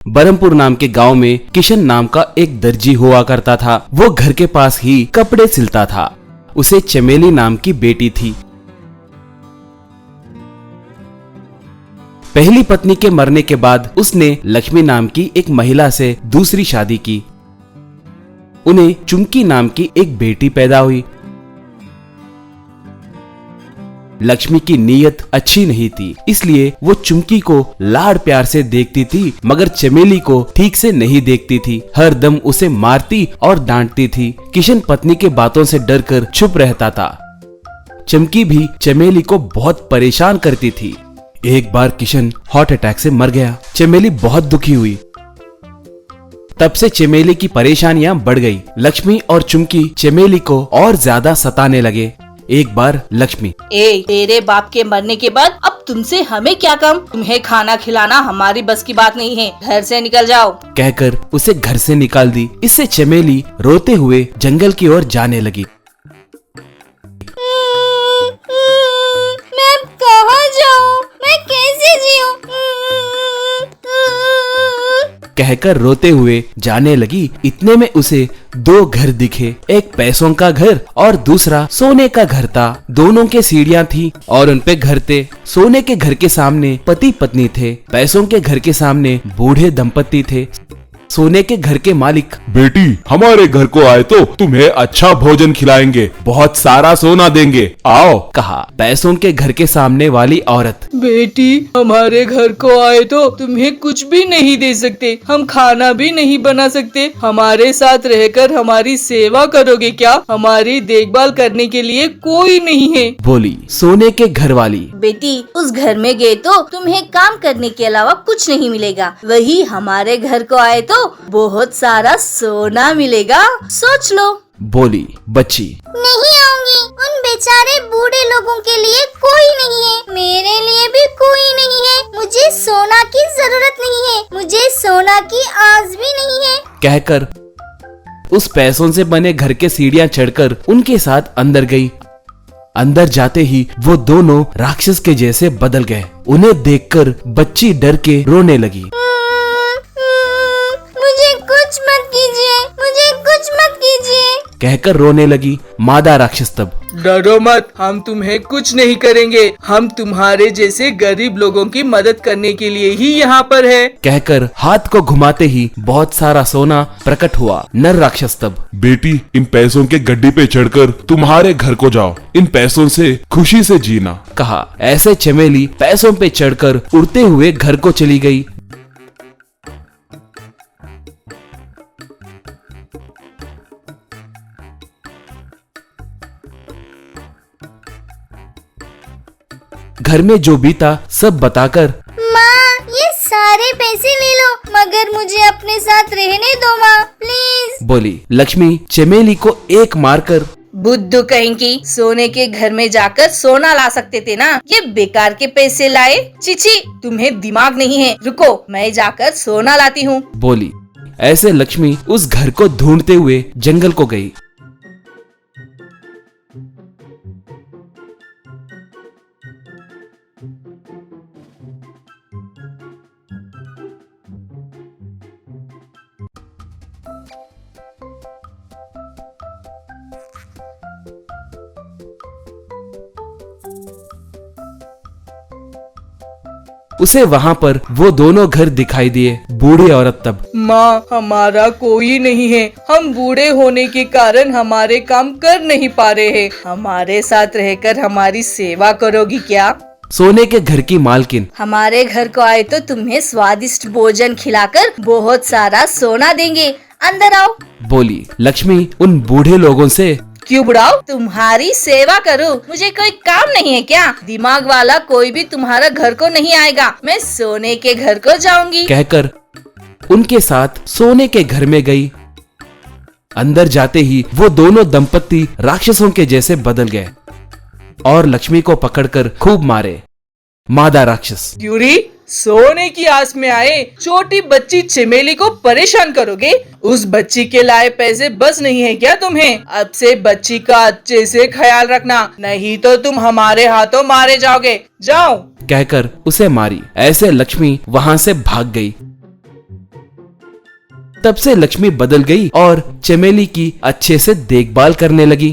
बरमपुर नाम के गांव में किशन नाम का एक दर्जी हुआ करता था। वो घर के पास ही कपड़े सिलता था। उसे चमेली नाम की बेटी थी। पहली पत्नी के मरने के बाद उसने लक्ष्मी नाम की एक महिला से दूसरी शादी की। उन्हें चुमकी नाम की एक बेटी पैदा हुई। लक्ष्मी की नीयत अच्छी नहीं थी, इसलिए वो चुमकी को लाड प्यार से देखती थी, मगर चमेली को ठीक से नहीं देखती थी। हर दम उसे मारती और डांटती थी। किशन पत्नी के बातों से डरकर चुप रहता था। चमकी भी चमेली को बहुत परेशान करती थी। एक बार किशन हार्ट अटैक से मर गया। चमेली बहुत दुखी हुई। तब से चमेली की परेशानियां बढ़ गई। लक्ष्मी और चुमकी चमेली को और ज्यादा सताने लगे। एक बार लक्ष्मी, तेरे बाप के मरने के बाद अब तुमसे हमें क्या कम? तुम्हें खाना खिलाना हमारी बस की बात नहीं है, घर से निकल जाओ, कहकर उसे घर से निकाल दी। इससे चमेली रोते हुए जंगल की ओर जाने लगी। मैं कहाँ जाऊँ? मैं कैसे जीऊँ? कहकर रोते हुए जाने लगी। इतने में उसे दो घर दिखे। एक पैसों का घर और दूसरा सोने का घर था। दोनों के सीढ़ियां थी और उनपे घर थे। सोने के घर के सामने पति पत्नी थे। पैसों के घर के सामने बूढ़े दंपति थे। सोने के घर के मालिक, बेटी हमारे घर को आए तो तुम्हें अच्छा भोजन खिलाएंगे, बहुत सारा सोना देंगे, आओ, कहा। पैसों के घर के सामने वाली औरत, बेटी हमारे घर को आए तो तुम्हें कुछ भी नहीं दे सकते, हम खाना भी नहीं बना सकते, हमारे साथ रहकर हमारी सेवा करोगे क्या? हमारी देखभाल करने के लिए कोई नहीं है, बोली सोने के घर वाली। बेटी उस घर में गए तो तुम्हें काम करने के अलावा कुछ नहीं मिलेगा, वही हमारे घर को आए तो बहुत सारा सोना मिलेगा, सोच लो, बोली बच्ची। नहीं आऊंगी, उन बेचारे बूढ़े लोगों के लिए कोई नहीं है, मेरे लिए भी कोई नहीं है, मुझे सोना की जरूरत नहीं है, मुझे सोना की आस भी नहीं है, कहकर उस पैसों से बने घर के सीढ़ियां चढ़कर उनके साथ अंदर गई। अंदर जाते ही वो दोनों राक्षस के जैसे बदल गए। उन्हें देखकर बच्ची डर के रोने लगी। मुझे कुछ मत कीजिए, कहकर रोने लगी। मादा राक्षस तब, डरो मत, हम तुम्हें कुछ नहीं करेंगे, हम तुम्हारे जैसे गरीब लोगों की मदद करने के लिए ही यहाँ पर है, कहकर हाथ को घुमाते ही बहुत सारा सोना प्रकट हुआ। नर राक्षस तब, बेटी इन पैसों के गड्डी पे चढ़कर तुम्हारे घर को जाओ, इन पैसों से खुशी से जीना, कहा। ऐसे चमेली पैसों पे चढ़कर उड़ते हुए घर को चली गई। घर में जो बीता सब बताकर, माँ ये सारे पैसे ले लो, मगर मुझे अपने साथ रहने दो माँ, प्लीज, बोली। लक्ष्मी चमेली को एक मारकर, बुद्धू कहेंगी, सोने के घर में जाकर सोना ला सकते थे ना, ये बेकार के पैसे लाए, चिची तुम्हें दिमाग नहीं है, रुको मैं जाकर सोना लाती हूँ, बोली। ऐसे लक्ष्मी उस घर को ढूंढते हुए जंगल को गई। उसे वहाँ पर वो दोनों घर दिखाई दिए। बूढ़ी औरत तब, माँ हमारा कोई नहीं है, हम बूढ़े होने के कारण हमारे काम कर नहीं पा रहे हैं, हमारे साथ रहकर हमारी सेवा करोगी क्या? सोने के घर की मालकिन, हमारे घर को आए तो तुम्हें स्वादिष्ट भोजन खिलाकर बहुत सारा सोना देंगे, अंदर आओ, बोली। लक्ष्मी उन बूढ़े लोगों से, क्यों बुढ़ाओ, तुम्हारी सेवा करूं, मुझे कोई काम नहीं है क्या? दिमाग वाला कोई भी तुम्हारा घर को नहीं आएगा, मैं सोने के घर को जाऊंगी, कहकर उनके साथ सोने के घर में गई। अंदर जाते ही वो दोनों दंपत्ति राक्षसों के जैसे बदल गए और लक्ष्मी को पकड़कर खूब मारे। मादा राक्षस, क्यूरी सोने की आस में आए छोटी बच्ची चमेली को परेशान करोगे? उस बच्ची के लाए पैसे बस नहीं है क्या तुम्हें? अब से बच्ची का अच्छे से ख्याल रखना, नहीं तो तुम हमारे हाथों मारे जाओगे, जाओ, कहकर उसे मारी। ऐसे लक्ष्मी वहाँ से भाग गई। तब से लक्ष्मी बदल गई और चमेली की अच्छे से देखभाल करने लगी।